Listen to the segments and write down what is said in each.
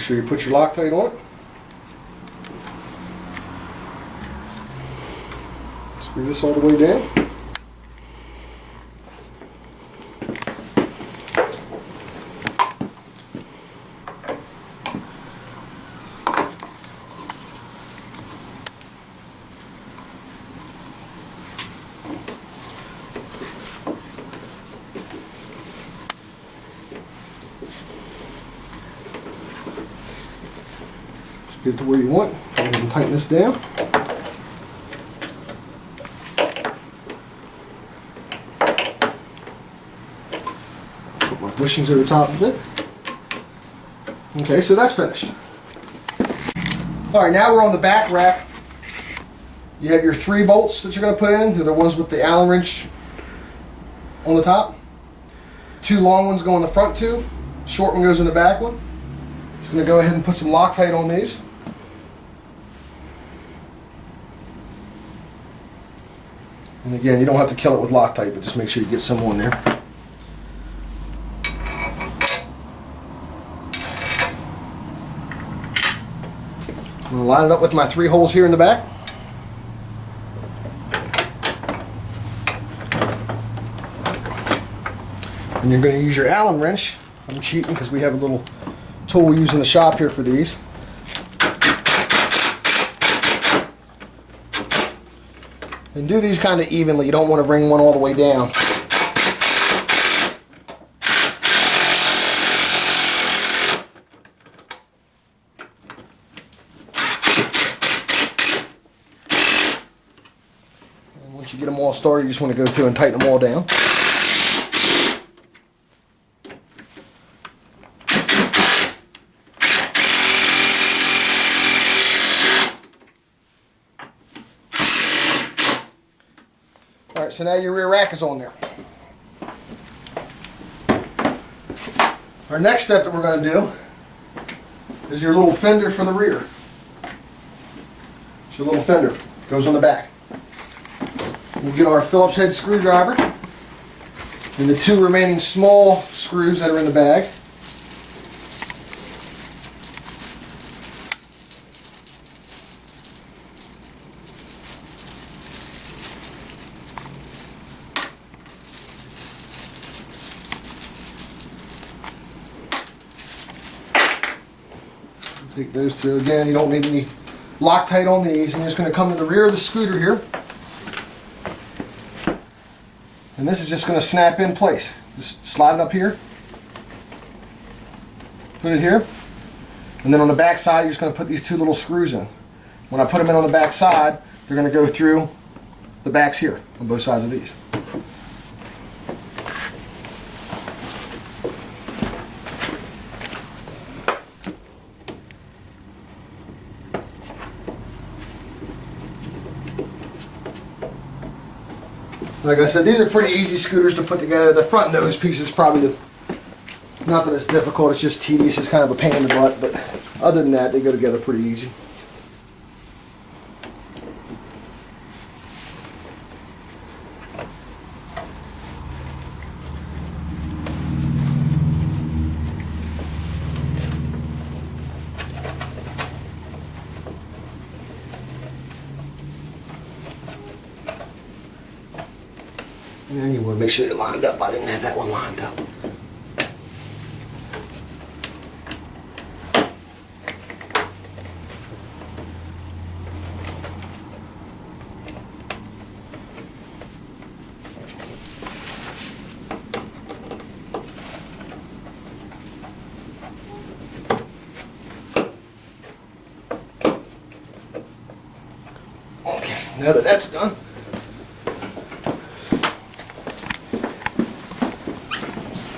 sure you put your Loctite on it. Screw this all the way down. Get it to where you want. Go ahead and tighten this down. Put my bushings over top of it. Okay, so that's finished. Alright, now we're on the back rack. You have your 3 bolts that you're going to put in. They're the ones with the Allen wrench on the top. 2 long ones go in the front tube. Short one goes in the back one. Just going to go ahead and put some Loctite on these. And again, you don't have to kill it with Loctite, but just make sure you get some on there. I'm going to line it up with my 3 holes here in the back. And you're going to use your Allen wrench. I'm cheating because we have a little tool we use in the shop here for these. And do these kind of evenly. You don't want to bring one all the way down. And once you get them all started, you just want to go through and tighten them all down. Alright, so now your rear rack is on there. Our next step that we're going to do is your little fender for the rear. It's your little fender. Goes on the back. We'll get our Phillips head screwdriver and the 2 remaining small screws that are in the bag. Take those 2. Again, you don't need any Loctite on these. I'm just going to come to the rear of the scooter here. And this is just going to snap in place. Just slide it up here. Put it here. And then on the back side, you're just going to put these 2 little screws in. When I put them in on the back side, they're going to go through the backs here on both sides of these. Like I said, these are pretty easy scooters to put together. The front nose piece is probably not that it's difficult, it's just tedious. It's kind of a pain in the butt, but other than that, they go together pretty easy. And you want to make sure they're lined up. I didn't have that one lined up. Okay, now that that's done,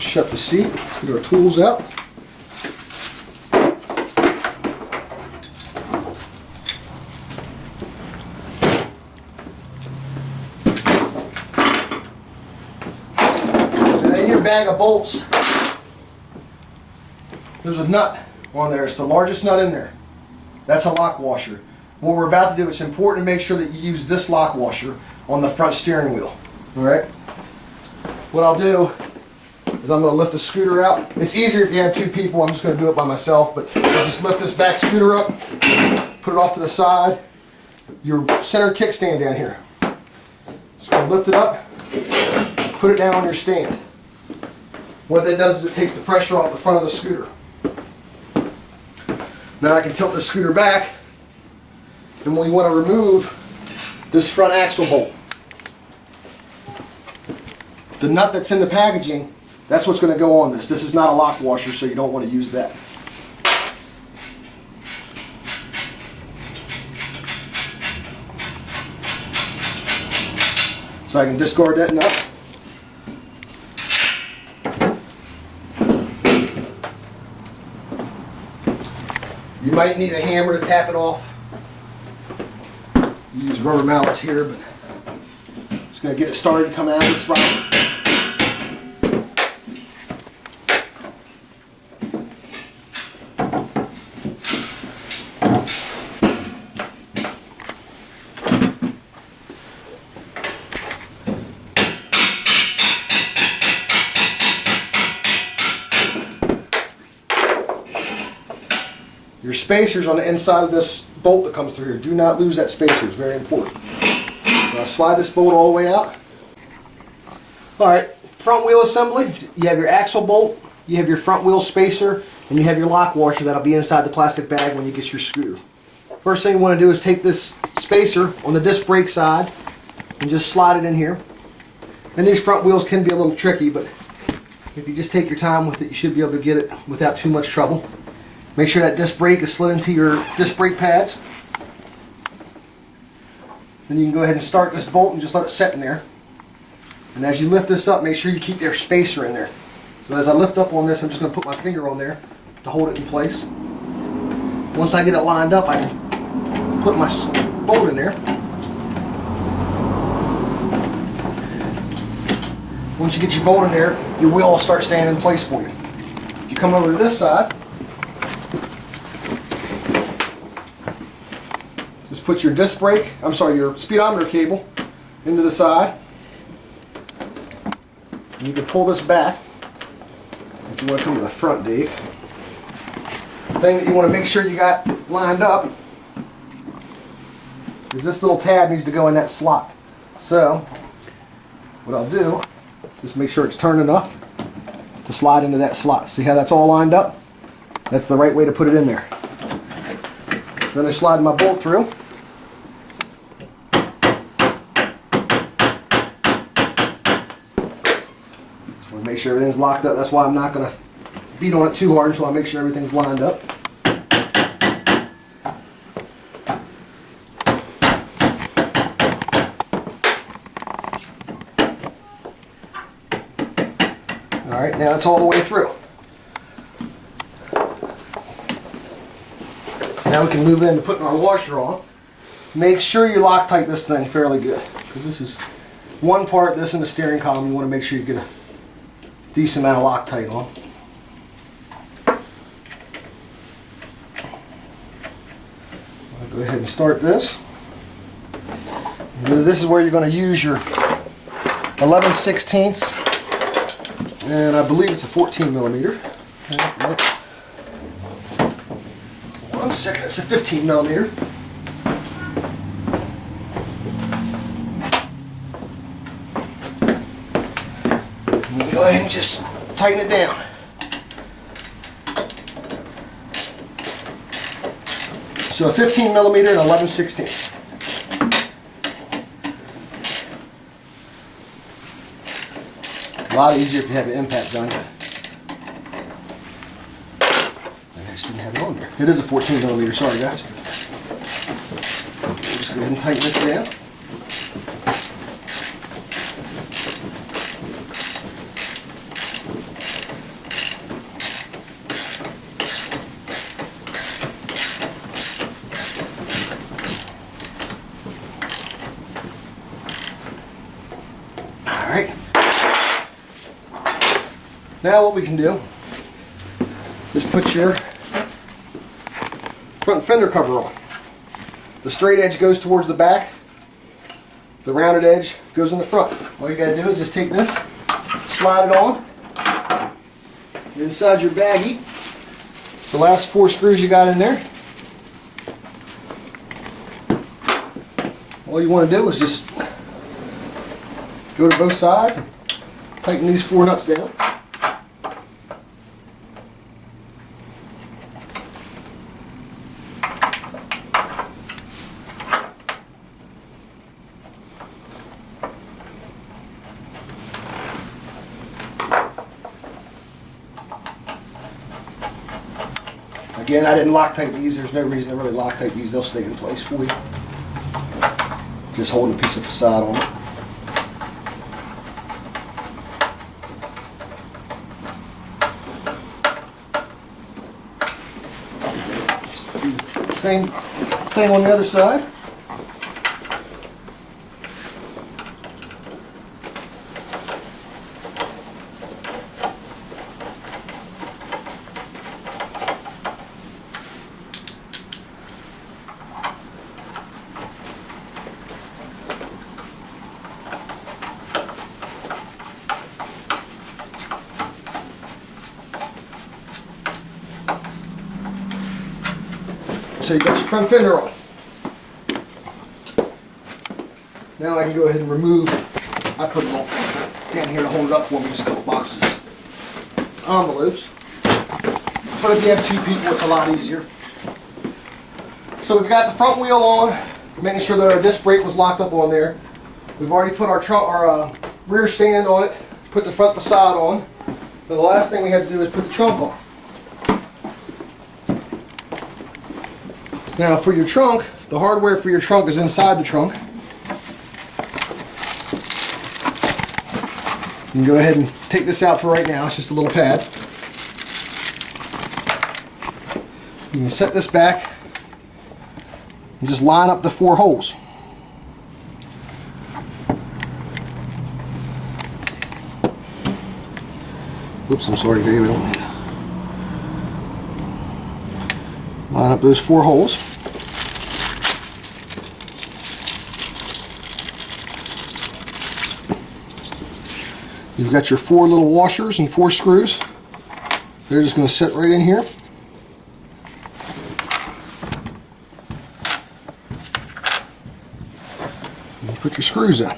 shut the seat, get our tools out. And in your bag of bolts, there's a nut on there. It's the largest nut in there. That's a lock washer. What we're about to do, it's important to make sure that you use this lock washer on the front steering wheel. Alright? What I'll do is I'm going to lift the scooter out. It's easier if you have two people. I'm just going to do it by myself, but you just lift this back scooter up, put it off to the side, your center kickstand down here. Just going to lift it up, put it down on your stand. What that does is it takes the pressure off the front of the scooter. Now I can tilt the scooter back, and we want to remove this front axle bolt. The nut that's in the packaging, that's what's going to go on this. This is not a lock washer, so you don't want to use that. So I can discard that nut. You might need a hammer to tap it off. Use rubber mallets here, but it's going to get it started to come out of the spot. Your spacer's on the inside of this bolt that comes through here. Do not lose that spacer. It's very important. So I slide this bolt all the way out. Alright, front wheel assembly. You have your axle bolt, you have your front wheel spacer, and you have your lock washer that'll be inside the plastic bag when you get your scooter. First thing you want to do is take this spacer on the disc brake side and just slide it in here. And these front wheels can be a little tricky, but if you just take your time with it, you should be able to get it without too much trouble. Make sure that disc brake is slid into your disc brake pads. Then you can go ahead and start this bolt and just let it set in there. And as you lift this up, make sure you keep your spacer in there. So as I lift up on this, I'm just going to put my finger on there to hold it in place. Once I get it lined up, I can put my bolt in there. Once you get your bolt in there, your wheel will start staying in place for you. If you come over to this side, just put your disc brake, your speedometer cable into the side. And you can pull this back if you want to come to the front, Dave. The thing that you want to make sure you got lined up is this little tab needs to go in that slot. So what I'll do, just make sure it's turned enough to slide into that slot. See how that's all lined up? That's the right way to put it in there. Then I slide my bolt through. Just want to make sure everything's locked up. That's why I'm not going to beat on it too hard until I make sure everything's lined up. Alright, now it's all the way through. Now we can move into putting our washer on. Make sure you Loctite this thing fairly good, because this is one part, this and the steering column, you want to make sure you get a decent amount of Loctite on. I'll go ahead and start this. This is where you're going to use your 11/16, and I believe it's a 14 millimeter. One second, it's a 15 millimeter. And go ahead and just tighten it down. So a 15 millimeter and 11/16. A lot easier if you have an impact gun. I just didn't have it on there. It is a 14 millimeter, sorry guys. Just go ahead and tighten this down. Alright. Now what we can do is put your front fender cover on. The straight edge goes towards the back. The rounded edge goes in the front. All you got to do is just take this, slide it on, inside your baggie. It's the last 4 screws you got in there. All you want to do is just go to both sides and tighten these 4 nuts down. Again, I didn't Loctite these. There's no reason to really Loctite these. They'll stay in place for you. Just holding a piece of facade on it. Same thing on the other side. So you got your front fender on. Now I can go ahead and remove, I put them all down here to hold it up for me, just a couple boxes of envelopes. But if you have 2 people, it's a lot easier. So we've got the front wheel on, making sure that our disc brake was locked up on there. We've already put our rear stand on it, put the front facade on. Now the last thing we have to do is put the trunk on. Now for your trunk, the hardware for your trunk is inside the trunk. You can go ahead and take this out for right now, it's just a little pad. You can set this back and just line up the 4 holes. Oops, I'm sorry, Dave, I don't mean to. Line up those 4 holes. You've got your 4 little washers and 4 screws. They're just going to sit right in here. And put your screws in.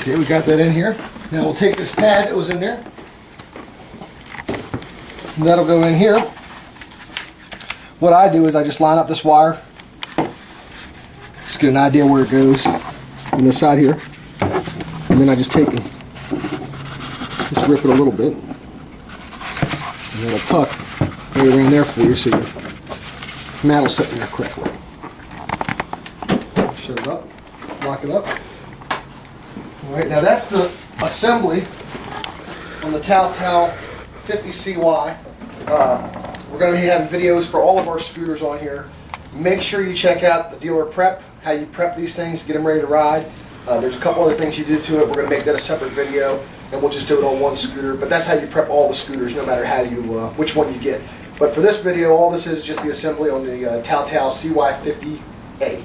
Okay, we got that in here. Now we'll take this pad that was in there, and that'll go in here. What I do is I just line up this wire, just get an idea where it goes on this side here, and then I just take and just rip it a little bit, and it'll tuck right around there for you so your mat will sit in there correctly. Shut it up, lock it up. Alright, now that's the assembly on the Tao Tao 50 CY. We're going to be having videos for all of our scooters on here. Make sure you check out the dealer prep, how you prep these things, get them ready to ride. There's a couple other things you do to it. We're going to make that a separate video, and we'll just do it on one scooter. But that's how you prep all the scooters, no matter how you, which one you get. But for this video, all this is just the assembly on the Tao Tao Cy 50 A.